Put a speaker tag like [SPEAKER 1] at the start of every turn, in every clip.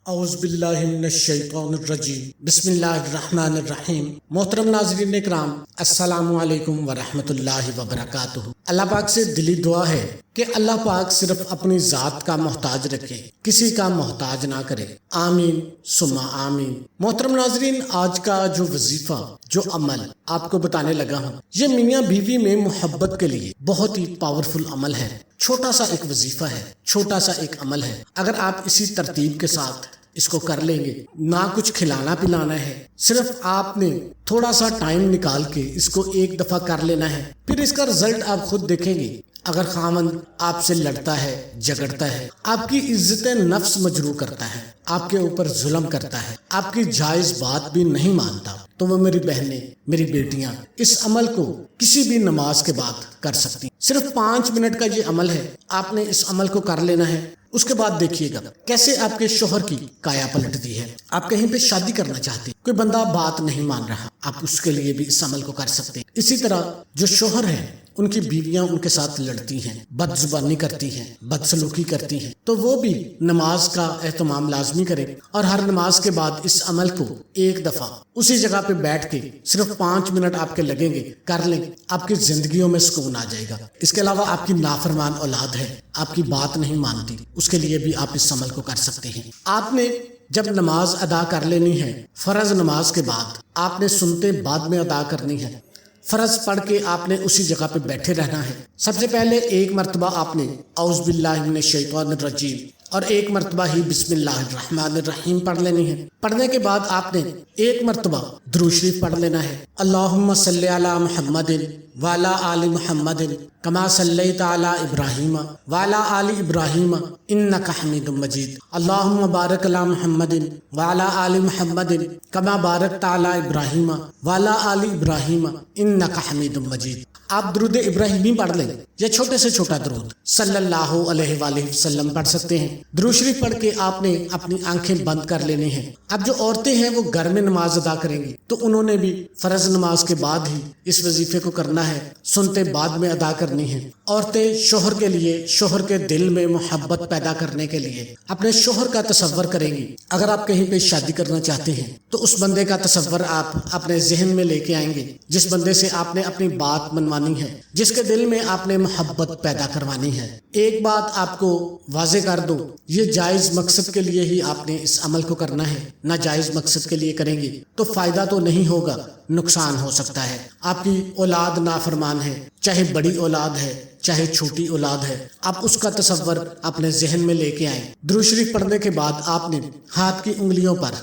[SPEAKER 1] اعوذ باللہ من الشیطان الرجیم بسم اللہ الرحمن الرحیم۔ محترم ناظرین اکرام، السلام علیکم ورحمۃ اللہ وبرکاتہ۔ اللہ پاک سے دلی دعا ہے کہ اللہ پاک صرف اپنی ذات کا محتاج رکھے، کسی کا محتاج نہ کرے، آمین ثم آمین۔ محترم ناظرین، آج کا جو وظیفہ، جو عمل آپ کو بتانے لگا ہوں، یہ میاں بیوی میں محبت کے لیے بہت ہی پاورفل عمل ہے۔ چھوٹا سا ایک وظیفہ ہے، چھوٹا سا ایک عمل ہے۔ اگر آپ اسی ترتیب کے ساتھ اس کو کر لیں گے، نہ کچھ کھلانا پلانا ہے، صرف آپ نے تھوڑا سا ٹائم نکال کے اس کو ایک دفعہ کر لینا ہے، پھر اس کا رزلٹ آپ خود دیکھیں گے۔ اگر خاوند آپ سے لڑتا ہے، جھگڑتا ہے، آپ کی عزت نفس مجروح کرتا ہے، آپ کے اوپر ظلم کرتا ہے، آپ کی جائز بات بھی نہیں مانتا، تو وہ میری بہنیں، میری بیٹیاں اس عمل کو کسی بھی نماز کے بعد کر سکتی ہیں۔ صرف 5 منٹ کا یہ عمل ہے، آپ نے اس عمل کو کر لینا ہے۔ اس کے بعد دیکھیے گا کیسے آپ کے شوہر کی کایا پلٹتی ہے۔ آپ کہیں پہ شادی کرنا چاہتے ہیں، کوئی بندہ بات نہیں مان رہا، آپ اس کے لیے بھی اس عمل کو کر سکتے ہیں۔ اسی طرح جو شوہر ہیں، ان کی بیویاں ان کے ساتھ لڑتی ہیں، بد زبانی کرتی ہیں، بد سلوکی کرتی ہیں، تو وہ بھی نماز کا اہتمام لازمی کرے، اور ہر نماز کے بعد اس عمل کو ایک دفعہ اسی جگہ پہ بیٹھ کے صرف 5 منٹ آپ کے لگیں گے، کر لیں، آپ کی زندگیوں میں سکون آ جائے گا۔ اس کے علاوہ آپ کی نافرمان اولاد ہے، آپ کی بات نہیں مانتی، اس کے لیے بھی آپ اس عمل کو کر سکتے ہیں۔ آپ نے جب نماز ادا کر لینی ہے، فرض نماز کے بعد آپ نے سنتے بعد میں ادا کرنی ہے۔ فرض پڑھ کے آپ نے اسی جگہ پہ بیٹھے رہنا ہے۔ سب سے پہلے ایک مرتبہ آپ نے اعوذ باللہ من الشیطان الرجیم اور ایک مرتبہ ہی بسم اللہ الرحمن الرحیم پڑھ لینی ہے۔ پڑھنے کے بعد آپ نے ایک مرتبہ درود شریف پڑھ لینا ہے۔ اللہم صلی علی محمد وعلی آل محمد کما صلیت علی ابراہیم وعلی آل ابراہیم انک حمید مجید۔ اللہم بارک علی محمد وعلی آل محمد کما بارکت علی ابراہیم وعلی آل ابراہیم انک حمید مجید۔ آپ درود ابراہیمی پڑھ لیں یا چھوٹے سے چھوٹا درود صلی اللہ علیہ وآلہ وسلم پڑھ سکتے ہیں۔ درود شریف پڑھ کے آپ نے اپنی آنکھیں بند کر لینی ہیں۔ اب جو عورتیں ہیں وہ گھر میں نماز ادا کریں گی، تو انہوں نے بھی فرض نماز کے بعد ہی اس وظیفے کو کرنا ہے، سنتے بعد میں ادا کرنی ہے۔ عورتیں شوہر کے لیے، شوہر کے دل میں محبت پیدا کرنے کے لیے اپنے شوہر کا تصور کریں گی۔ اگر آپ کہیں پہ شادی کرنا چاہتے ہیں تو اس بندے کا تصور آپ اپنے ذہن میں لے کے آئیں گے، جس بندے سے آپ نے اپنی بات منوانی ہے، جس کے دل میں آپ نے محبت پیدا کروانی ہے۔ ایک بات آپ کو واضح کر دوں، یہ جائز مقصد کے لیے ہی آپ نے اس عمل کو کرنا ہے۔ ناجائز مقصد کے لیے کریں گے تو فائدہ تو نہیں ہوگا، نقصان ہو سکتا ہے۔ آپ کی اولاد نافرمان ہے، چاہے بڑی اولاد ہے چاہے چھوٹی اولاد ہے، آپ اس کا تصور اپنے ذہن میں لے کے آئیں۔ درود شریف پڑھنے کے بعد آپ نے ہاتھ کی انگلیوں پر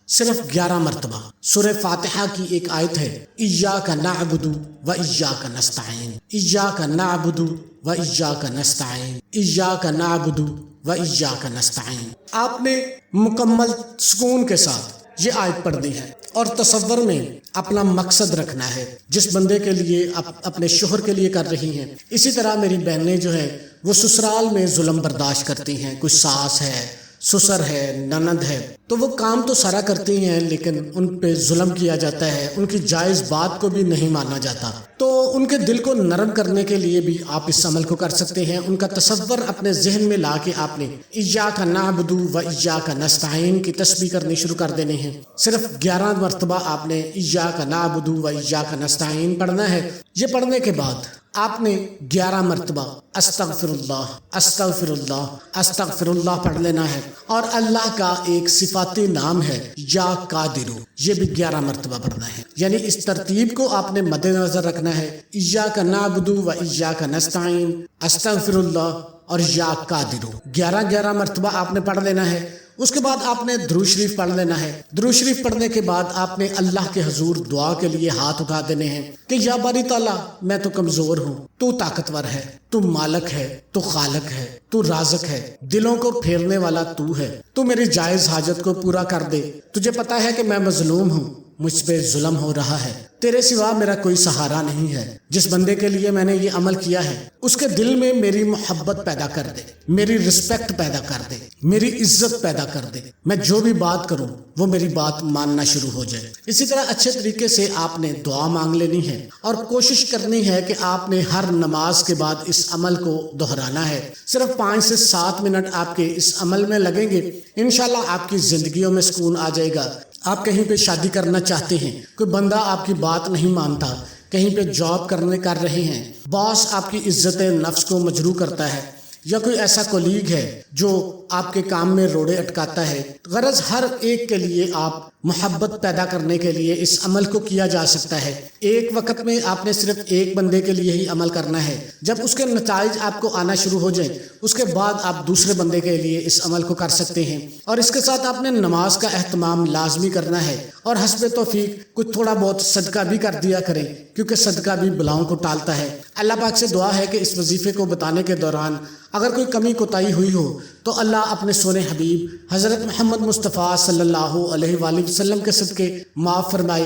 [SPEAKER 1] صرف 11 مرتبہ سورہ فاتحہ کی ایک آیت ہے، ایاک نعبد و ایاک نستعین، ایاک نعبد و ایاک نستعین، ایاک نعبد و ایاک نستعین۔ آپ نے مکمل سکون کے ساتھ یہ آیت پڑھنی ہے اور تصور میں اپنا مقصد رکھنا ہے، جس بندے کے لیے اپنے شوہر کے لیے کر رہی ہیں۔ اسی طرح میری بہنیں جو ہیں وہ سسرال میں ظلم برداشت کرتی ہیں، کوئی ساس ہے، سسر ہے، نند ہے، تو وہ کام تو سارا کرتی ہیں لیکن ان پہ ظلم کیا جاتا ہے، ان کی جائز بات کو بھی نہیں مانا جاتا۔ تو ان کے دل کو نرم کرنے کے لیے بھی آپ اس عمل کو کر سکتے ہیں۔ ان کا تصور اپنے ذہن میں لا کے آپ نے ایاک نعبد و ایاک نستعین کی تسبیح کرنی شروع کر دینی ہے۔ صرف 11 مرتبہ آپ نے ایاک نعبد و ایاک نستعین پڑھنا ہے۔ یہ پڑھنے کے بعد آپ نے 11 مرتبہ استغفر اللہ، استغفر اللہ، استغفر اللہ پڑھ لینا ہے، اور اللہ کا ایک صفاتی نام ہے یا قادر، یہ بھی 11 مرتبہ پڑھنا ہے۔ یعنی اس ترتیب کو آپ نے مد نظر رکھنا ہے، ایاک نعبد و ایاک نستعین، استغفر اللہ اور یا قادر، 11 مرتبہ آپ نے پڑھ لینا ہے۔ اس کے بعد آپ نے درود شریف پڑھ لینا ہے۔ درود شریف پڑھنے کے بعد آپ نے اللہ کے حضور دعا کے لیے ہاتھ اٹھا دینے ہیں کہ یا باری تعالیٰ، میں تو کمزور ہوں، تو طاقتور ہے، تو مالک ہے، تو خالق ہے، تو رازق ہے، دلوں کو پھیرنے والا تو ہے، تو میری جائز حاجت کو پورا کر دے۔ تجھے پتا ہے کہ میں مظلوم ہوں، مجھ پہ ظلم ہو رہا ہے، تیرے سوا میرا کوئی سہارا نہیں ہے۔ جس بندے کے لیے میں نے یہ عمل کیا ہے اس کے دل میں میری محبت پیدا کر دے، میری رسپیکٹ پیدا کر دے، میری عزت پیدا کر دے، میں جو بھی بات کروں وہ میری بات ماننا شروع ہو جائے۔ اسی طرح اچھے طریقے سے آپ نے دعا مانگ لینی ہے اور کوشش کرنی ہے کہ آپ نے ہر نماز کے بعد اس عمل کو دہرانا ہے۔ صرف 5 سے 7 منٹ آپ کے اس عمل میں لگیں گے، انشاءاللہ آپ کی زندگیوں میں سکون آ جائے گا۔ آپ کہیں پہ شادی کرنا چاہتے ہیں، کوئی بندہ آپ کی بات نہیں مانتا، کہیں پہ جاب کر رہے ہیں، باس آپ کی عزت نفس کو مجروح کرتا ہے، یا کوئی ایسا کولیگ ہے جو آپ کے کام میں روڑے اٹکاتا ہے، غرض ہر ایک کے لیے آپ محبت پیدا کرنے کے لیے اس عمل کو کیا جا سکتا ہے۔ ایک وقت میں آپ نے صرف ایک بندے کے لیے ہی عمل کرنا ہے، جب اس کے نتائج آپ کو آنا شروع ہو جائیں اس کے بعد آپ دوسرے بندے کے لیے اس عمل کو کر سکتے ہیں۔ اور اس کے ساتھ آپ نے نماز کا اہتمام لازمی کرنا ہے، اور حسب توفیق کچھ تھوڑا بہت صدقہ بھی کر دیا کریں، کیونکہ صدقہ بھی بلاؤں کو ٹالتا ہے۔ اللہ پاک سے دعا ہے کہ اس وظیفے کو بتانے کے دوران اگر کوئی کمی کوتاہی ہوئی ہو تو اللہ اپنے سونے حبیب حضرت محمد مصطفیٰ صلی اللہ علیہ وآلہ وسلم کے صدقے معاف فرمائے۔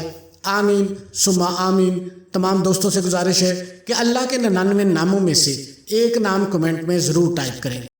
[SPEAKER 1] آمین ثم آمین۔ تمام دوستوں سے گزارش ہے کہ اللہ کے 99 ناموں میں سے ایک نام کمنٹ میں ضرور ٹائپ کریں۔